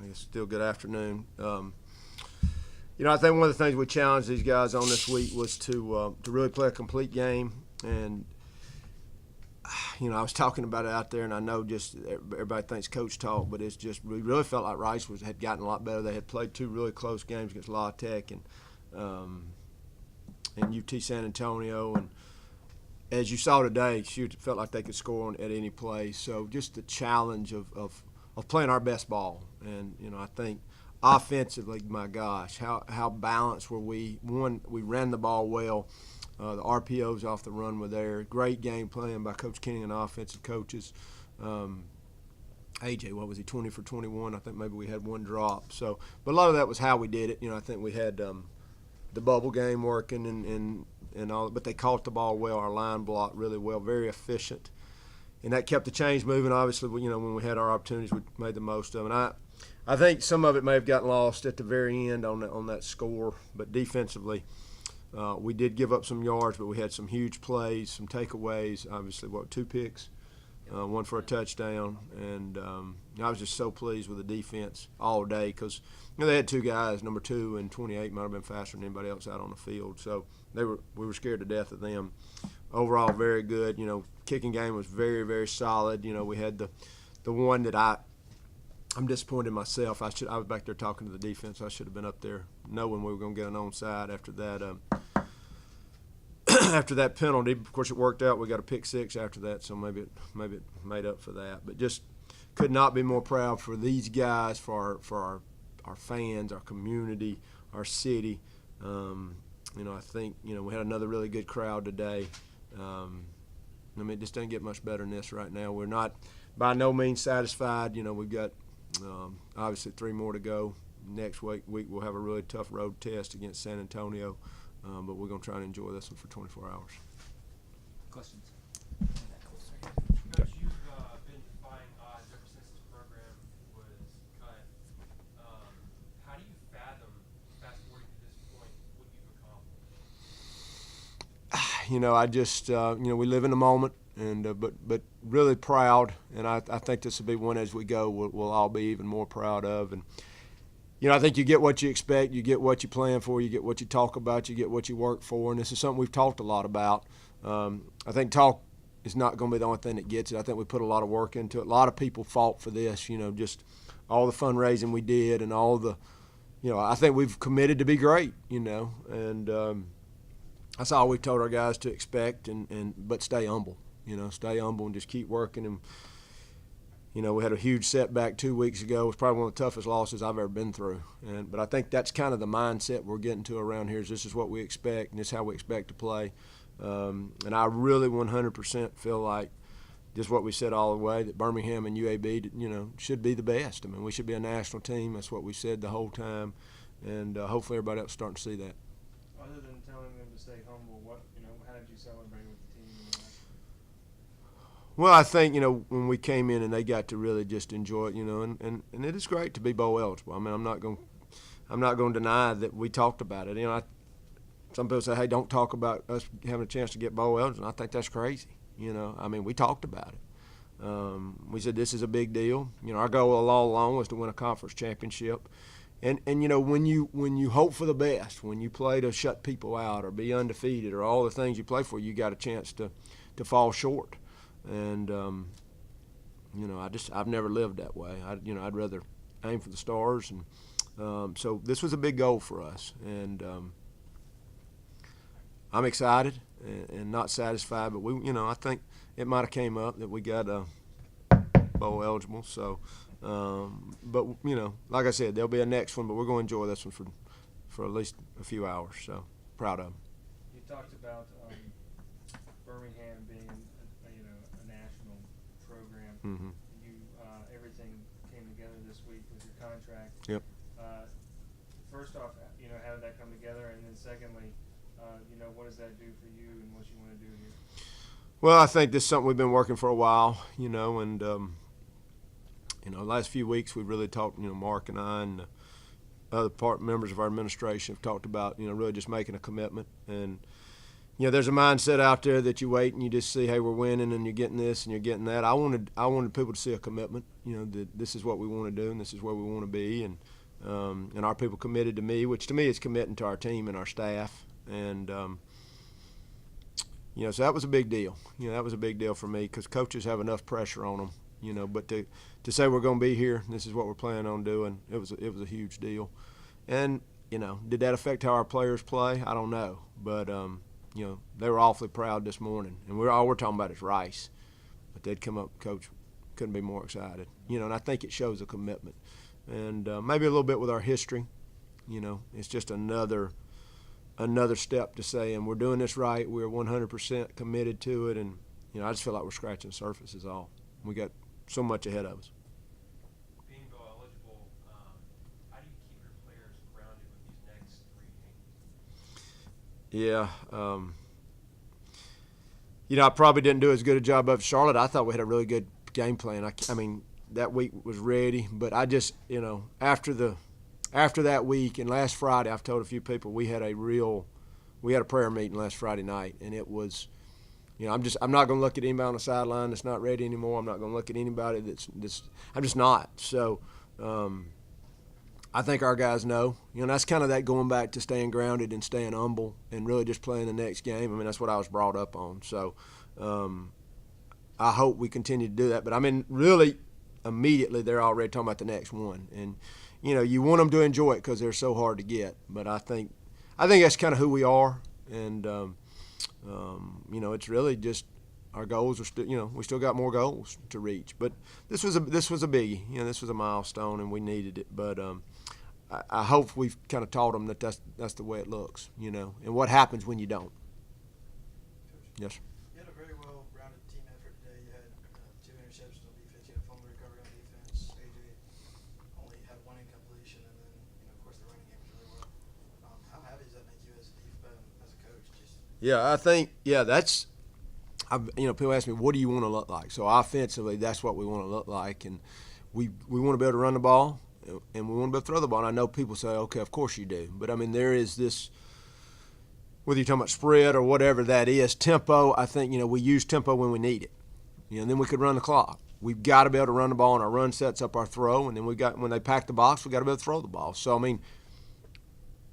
I guess still good afternoon. I think one of the things we challenged these guys on this week was to really play a complete game. And, I was talking about it out there, and I know just everybody thinks coach talk, but it's just we really felt like Rice had gotten a lot better. They had played 2 really close games against La Tech and UT San Antonio. And as you saw today, it felt like they could score at any place. So just the challenge of playing our best ball. And, I think offensively, my gosh, how balanced were we? One, we ran the ball well. The RPOs off the run were there. Great game playing by Coach Kenny and offensive coaches. AJ, what was he, 20 for 21? I think maybe we had 1 drop. So, but a lot of that was how we did it. I think we had the bubble game working and all, but they caught the ball well. Our line blocked really well, very efficient, and that kept the chains moving. Obviously, when we had our opportunities, we made the most of it. And I think some of it may have gotten lost at the very end on that score, but defensively, we did give up some yards, but we had some huge plays, some takeaways. Obviously, 2 picks, 1 for a touchdown, and I was just so pleased with the defense all day because they had 2 guys, number 2 and 28 might have been faster than anybody else out on the field. So we were scared to death of them. Overall, very good. Kicking game was very, very solid. We had the one that I'm disappointed in myself. I was back there talking to the defense. I should have been up there knowing we were going to get an onside after that. After that penalty, of course, it worked out. We got a pick 6 after that, so maybe it made up for that. But just could not be more proud for these guys, for our fans, our community, our city. I think we had another really good crowd today. It just doesn't get much better than this right now. We're not by no means satisfied. We've got obviously 3 more to go. Next week we'll have a really tough road test against San Antonio, but we're going to try and enjoy this one for 24 hours. Questions? Coach, you've been defying odds ever since this program was cut. How do you fathom, fast forwarding to this point, what you've accomplished? I just we live in the moment, and but really proud, and I think this will be one as we go we'll all be even more proud of. And I think you get what you expect, you get what you plan for, you get what you talk about, you get what you work for, and this is something we've talked a lot about. I think talk is not going to be the only thing that gets it. I think we put a lot of work into it. A lot of people fought for this, just all the fundraising we did and all the, I think we've committed to be great, and that's all we told our guys to expect, but stay humble, stay humble and just keep working. And we had a huge setback 2 weeks ago. It was probably one of the toughest losses I've ever been through. But I think that's kind of the mindset we're getting to around here. Is this is what we expect, and this is how we expect to play. And I really 100% feel like just what we said all the way, that Birmingham and UAB, should be the best. I mean, we should be a national team. That's what we said the whole time, and hopefully everybody else is starting to see that. Other than telling them to stay humble, how did you celebrate with the team? Well, I think, when we came in and they got to really just enjoy it, and it is great to be bowl eligible. I mean, I'm not going to deny that we talked about it. Some people say, hey, don't talk about us having a chance to get bowl eligible. And I think that's crazy. I mean, we talked about it. We said this is a big deal. Our goal all along was to win a conference championship. And when you hope for the best, when you play to shut people out or be undefeated or all the things you play for, you got a chance to fall short. And I've never lived that way. I'd rather aim for the stars, and so this was a big goal for us. And I'm excited and not satisfied, but I think it might have came up that we got bowl eligible. So, but like I said, there'll be a next one, but we're going to enjoy this one for at least a few hours. So proud of them. You talked about Birmingham being a national program. Mm-hmm. Everything came together this week with your contract. Yep. First off, how did that come together? And then secondly, what does that do for you and what you want to do here? Well, I think this is something we've been working for a while, and the last few weeks we've really talked, Mark and I and other members of our administration have talked about, really just making a commitment. And there's a mindset out there that you wait and you just see, hey, we're winning and you're getting this and you're getting that. I wanted people to see a commitment, that this is what we want to do and this is where we want to be, and our people committed to me, which to me is committing to our team and our staff, and so that was a big deal. That was a big deal for me because coaches have enough pressure on them, but to say we're going to be here, this is what we're planning on doing, it was a huge deal, and did that affect how our players play? I don't know, but they were awfully proud this morning, and all we're talking about is rice. But they'd come up, Coach, couldn't be more excited. And I think it shows a commitment. And maybe a little bit with our history, it's just another step to say, and we're doing this right, we're 100% committed to it, and, I just feel like we're scratching the surface is all. We got so much ahead of us. Being eligible, how do you keep your players grounded with these next 3 games? Yeah, I probably didn't do as good a job of Charlotte. I thought we had a really good game plan. I mean, that week was ready, but I just, after that week and last Friday, I've told a few people we had a prayer meeting last Friday night, and it was, I'm not going to look at anybody on the sideline that's not ready anymore. I'm not going to look at anybody I'm just not. So, I think our guys know. That's kind of that going back to staying grounded and staying humble and really just playing the next game. I mean, that's what I was brought up on. So I hope we continue to do that. But, I mean, really immediately they're already talking about the next one. And, you want them to enjoy it because they're so hard to get. But I think that's kind of who we are. And, it's really just our goals are still, we still got more goals to reach. But this was a biggie. This was a milestone, and we needed it. But I hope we've kind of taught them that that's the way it looks, and what happens when you don't. Yes, sir. You had a very well-rounded team effort today. You had 2 interceptions on defense. You had a fumble recovery on defense. AJ only had 1 incompletion, and then, of course, the running game was really well. How happy does that make you as a coach? Yeah, I think that's. People ask me, what do you want to look like? So offensively, that's what we want to look like, and we want to be able to run the ball, and we want to be able to throw the ball. And I know people say, okay, of course you do, but I mean there is this, whether you're talking about spread or whatever that is, tempo. I think we use tempo when we need it, and then we could run the clock. We've got to be able to run the ball, and our run sets up our throw, and then when they pack the box, we got to be able to throw the ball. So I mean,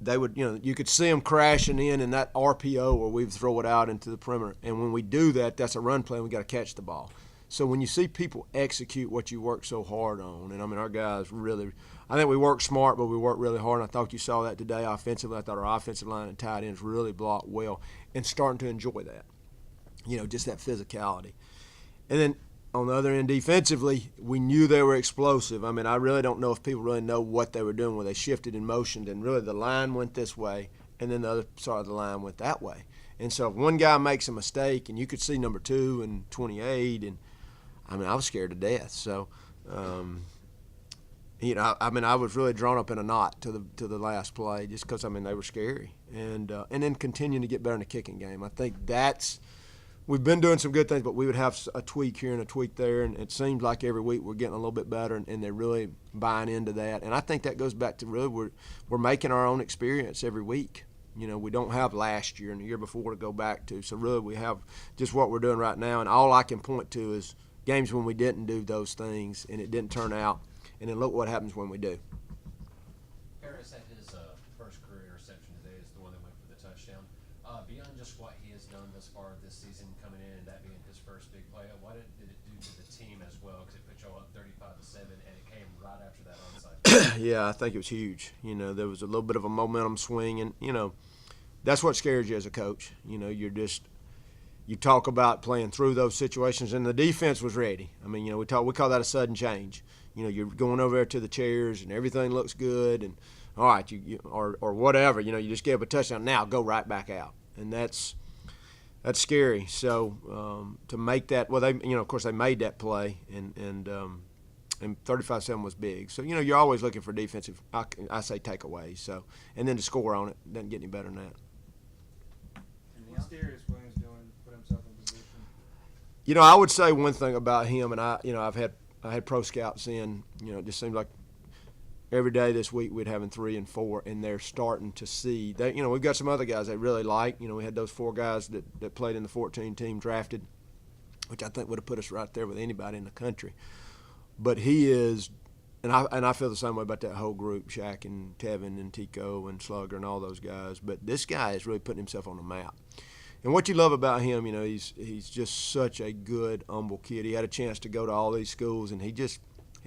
they would, you could see them crashing in that RPO where we throw it out into the perimeter. And when we do that, that's a run play, and we got to catch the ball. So when you see people execute what you work so hard on, and I mean, our guys really, I think we work smart, but we work really hard. And I thought you saw that today offensively. I thought our offensive line and tight ends really blocked well and starting to enjoy that, just that physicality. And then on the other end, defensively, we knew they were explosive. I mean, I really don't know if people really know what they were doing when they shifted and motioned, and really the line went this way, and then the other side of the line went that way. And so if one guy makes a mistake, and you could see number 2 and 28, and I mean, I was scared to death. So, I was really drawn up in a knot to the last play just because, they were scary. And then continuing to get better in the kicking game. I think we've been doing some good things, but we would have a tweak here and a tweak there, and it seems like every week we're getting a little bit better, and they're really buying into that. And I think that goes back to really we're making our own experience every week. We don't have last year and the year before to go back to. So really we have just what we're doing right now, and all I can point to is games when we didn't do those things and it didn't turn out, and then look what happens when we do. Harris had his first career reception today is the one that went for the touchdown. Beyond just what he has done thus far this season coming in and that being his first big play, what did it do to the team as well? Because it put y'all up 35-7, and it came right after that onside. Yeah, I think it was huge. There was a little bit of a momentum swing, and that's what scares you as a coach. You talk about playing through those situations, and the defense was ready. I mean, we call that a sudden change. You're going over there to the chairs, and everything looks good, and all right, or whatever. You just gave up a touchdown. Now go right back out, and that's scary. So to make that, well, they, of course, they made that play, and 35-7 was big. So you're always looking for defensive, I say, takeaways. So, and then to score on it doesn't get any better than that. What's Darius Williams doing to put himself in position? I would say one thing about him, and I had pro scouts in. It just seems like every day this week we'd having 3 and 4, and they're starting to see that. We've got some other guys they really like. We had those 4 guys that played in the 14 team drafted, which I think would have put us right there with anybody in the country. But he is, and I feel the same way about that whole group, Shaq and Tevin and Tico and Slugger and all those guys. But this guy is really putting himself on the map. And what you love about him, he's just such a good, humble kid. He had a chance to go to all these schools, and he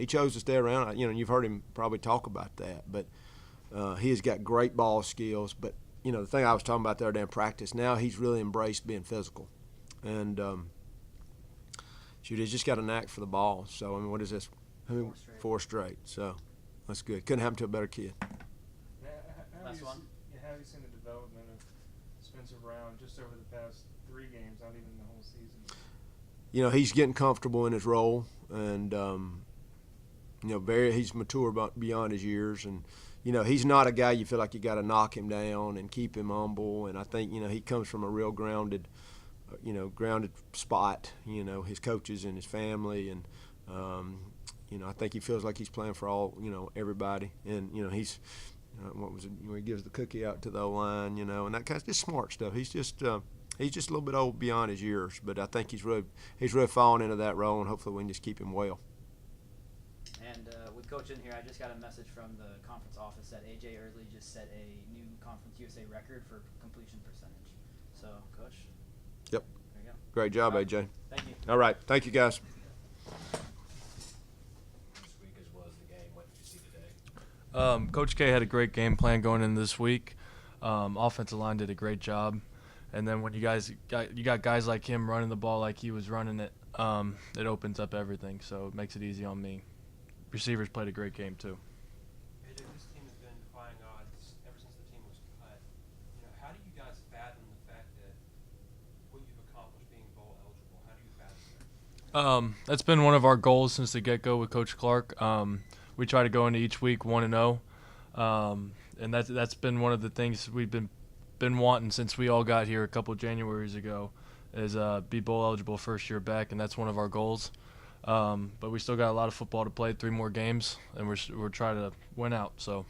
chose to stay around. You've heard him probably talk about that. But he has got great ball skills. But, the thing I was talking about the other day in practice, now he's really embraced being physical. And, he's just got a knack for the ball. So, what is this? 4 straight. So, that's good. Couldn't happen to a better kid. Last one. How have you seen the development of Spencer Brown just over the past 3 games, not even the whole season? He's getting comfortable in his role, and he's mature beyond his years, and he's not a guy you feel like you got to knock him down and keep him humble. And I think he comes from a real grounded spot. His coaches and his family, and I think he feels like he's playing for all everybody, and he's. What was it? He gives the cookie out to the O-line, and that kind of just smart stuff. He's just a little bit old beyond his years, but I think he's really fallen into that role, and hopefully we can just keep him well. And with Coach in here, I just got a message from the conference office that A.J. Early just set a new Conference USA record for completion percentage. So, Coach. Yep. There you go. Great job, A.J. Thank you. All right. Thank you, guys. This week as well as the game, what did you see today? Coach K had a great game plan going in this week. Offensive line did a great job. And then when you got guys like him running the ball like he was running it, it opens up everything. So it makes it easy on me. Receivers played a great game too. AJ, this team has been defying odds ever since the team was cut. How do you guys fathom the fact that what you've accomplished being bowl eligible? How do you fathom that? That's been one of our goals since the get-go with Coach Clark. We try to go into each week 1-0, and that's been one of the things we've been wanting since we all got here a couple of Januaries ago, is be bowl eligible first year back, and that's one of our goals. But we still got a lot of football to play, 3 more games, and we're trying to win out. So.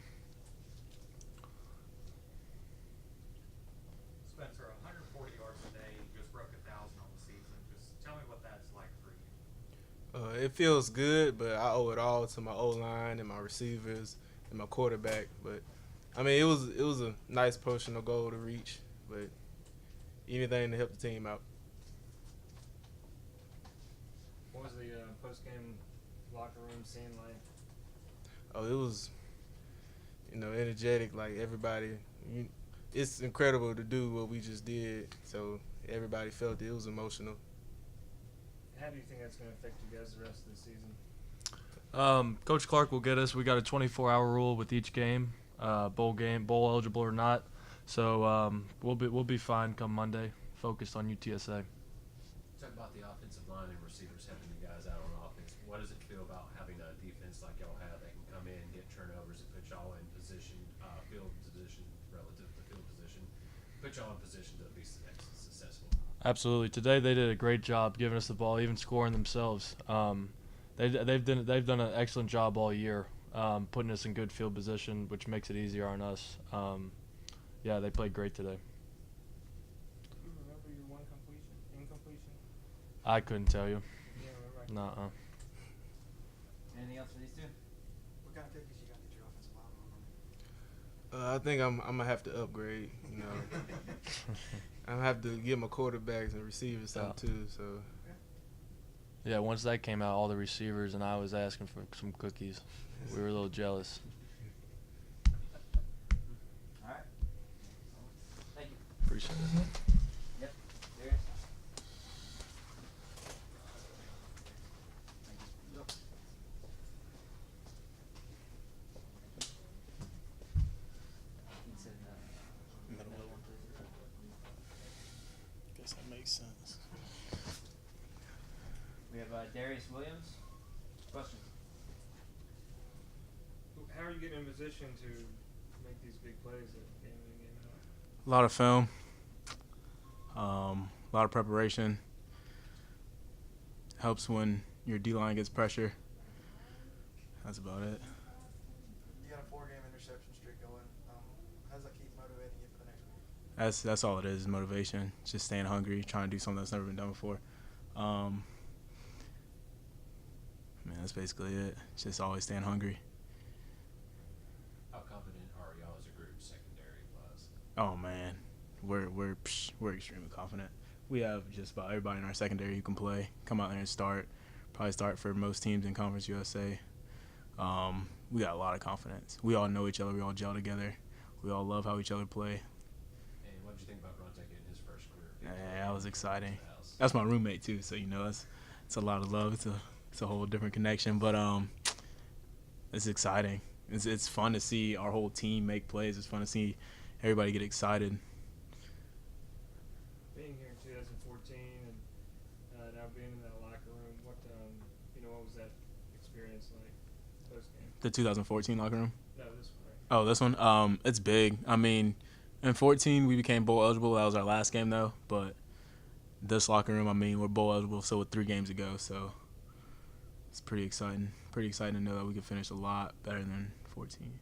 Spencer, 140 yards today, you just broke 1,000 on the season. Just tell me what that's like for you. It feels good, but I owe it all to my O-line and my receivers and my quarterback. But it was a nice personal goal to reach, but anything to help the team out. What was the post-game locker room scene like? Oh, it was, energetic. Like everybody, it's incredible to do what we just did. So everybody felt it. It was emotional. How do you think that's going to affect you guys the rest of the season? Coach Clark will get us. We got a 24-hour rule with each game, bowl eligible or not. So we'll be fine come Monday. Focused on UTSA. Talk about the offensive line and receivers helping you guys out on offense. What does it feel about having a defense like y'all have that can come in, get turnovers, and put y'all in position, field position relative to field position, put y'all in position to be successful? Absolutely. Today they did a great job giving us the ball, even scoring themselves. They've done an excellent job all year, putting us in good field position, which makes it easier on us. They played great today. Do you remember your one incompletion? I couldn't tell you. Yeah, right. Nuh-uh. Anything else for these two? What kind of cookies you got to get your offensive line on? I think I'm gonna have to upgrade. I'm gonna have to give my quarterbacks and receivers something too. So. Yeah, once that came out, all the receivers and I was asking for some cookies. We were a little jealous. All right. Thank you. Appreciate it. Yep. Darius. Thank you. He said, middle one, please. Guess that makes sense. We have Darius Williams. Questions? How are you getting in position to make these big plays at game in and game out? A lot of film, a lot of preparation. Helps when your D-line gets pressure. That's about it. You got a 4-game interception streak going. How does that keep motivating you for the next week? That's all it is motivation. Just staying hungry, trying to do something that's never been done before. Man, that's basically it. Just always staying hungry. How confident are y'all as a group secondary-wise? Oh man, we're extremely confident. We have just about everybody in our secondary who can play. Come out there and start. Probably start for most teams in Conference USA. We got a lot of confidence. We all know each other. We all gel together. We all love how each other play. And what did you think about Ronte getting his first career? Yeah, that was exciting. That's my roommate too, so it's a lot of love. It's a whole different connection, but it's exciting. It's fun to see our whole team make plays. It's fun to see everybody get excited. Being here in 2014 and now being in that locker room, what was that experience like post game? The 2014 locker room. No, this one. Right? Oh, this one. It's big. I mean, in 14 we became bowl eligible. That was our last game though, but this locker room, I mean, we're bowl eligible, so with 3 games to go, so it's pretty exciting. Pretty exciting to know that we can finish a lot better than 14.